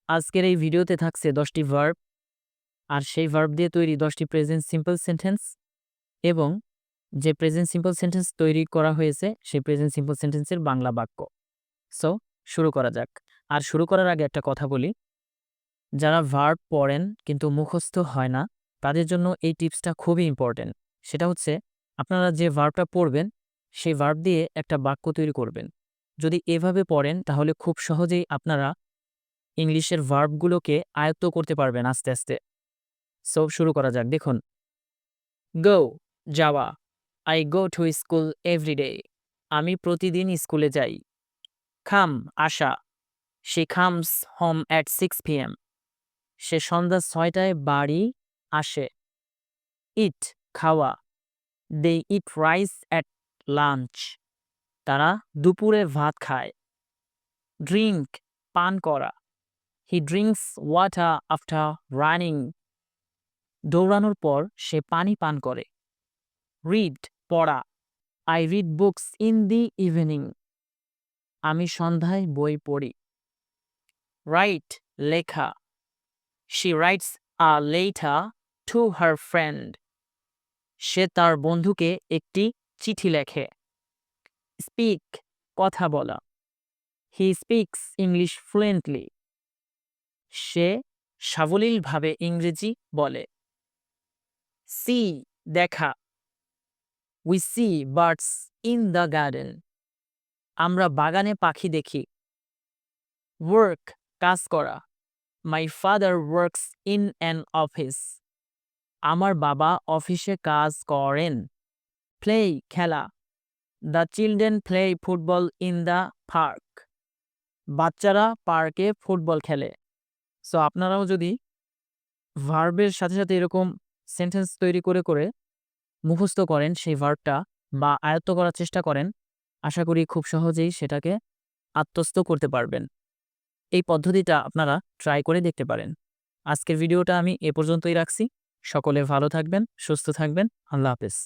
আজকের এই ভিডিওতে থাকছে 10টি ভার্ব আর সেই ভার্ব দিয়ে তৈরি 10টি প্রেজেন্ট সিম্পল সেন্টেন্স এবং যে প্রেজেন্ট সিম্পল সেন্টেন্স তৈরি করা হয়েছে সেই প্রেজেন্ট সিম্পল সেন্টেন্সের বাংলা বাক্য। সো শুরু করা যাক। আর শুরু করার আগে একটা কথা বলি, যারা ভার্ব পড়েন কিন্তু মুখস্থ হয় না তাদের জন্য এই টিপসটা খুবই ইম্পর্টেন্ট। সেটা হচ্ছে আপনারা যে ভার্বটা পড়বেন সেই ভার্ব দিয়ে একটা বাক্য তৈরি করবেন। যদি এভাবে পড়েন তাহলে খুব সহজেই আপনারা ইংলিশের ভার্বগুলোকে আয়ত্ত করতে পারবেন আস্তে আস্তে। সো শুরু করা যাক। দেখুন, গো যাওয়া, I go to school every day, আমি প্রতিদিন স্কুলে যাই। খাম আসা, she comes home at 6 p.m, সে সন্ধ্যা 6টায় বাড়ি আসে। ইট খাওয়া, দে ইট রাইস অ্যাট লাঞ্চ, তারা দুপুরে ভাত খায়। ড্রিঙ্ক পান করা, he drinks water after running, দৌড়ানোর পর সে পানি পান করে। রিড পড়া, I read books in the evening, আমি সন্ধ্যায় বই পড়ি। রাইট লেখা, she writes a letter to her friend, সে তার বন্ধুকে একটি চিঠি লেখে। স্পিক কথা বলা, হি স্পিক্স ইংলিশ ফ্লুয়েন্টলি, সে সাবলীলভাবে ইংরেজি বলে। সি দেখা, we see birds in the garden, আমরা বাগানে পাখি দেখি। ওয়ার্ক কাজ করা, my father works in an office, আমার বাবা অফিসে কাজ করেন। প্লে খেলা, the children play football in the park, বাচ্চারা পার্কে ফুটবল খেলে। সো আপনারাও যদি ভার্বের সাথে সাথে এরকম সেন্টেন্স তৈরি করে করে মুখস্থ করেন সেই ভার্বটা বা আয়ত্ত করার চেষ্টা করেন, আশা করি খুব সহজেই সেটাকে আত্মস্থ করতে পারবেন। এই পদ্ধতিটা আপনারা ট্রাই করে দেখতে পারেন। আজকের ভিডিওটা আমি এ পর্যন্তই রাখছি। সকলে ভালো থাকবেন, সুস্থ থাকবেন। আল্লাহ হাফেজ।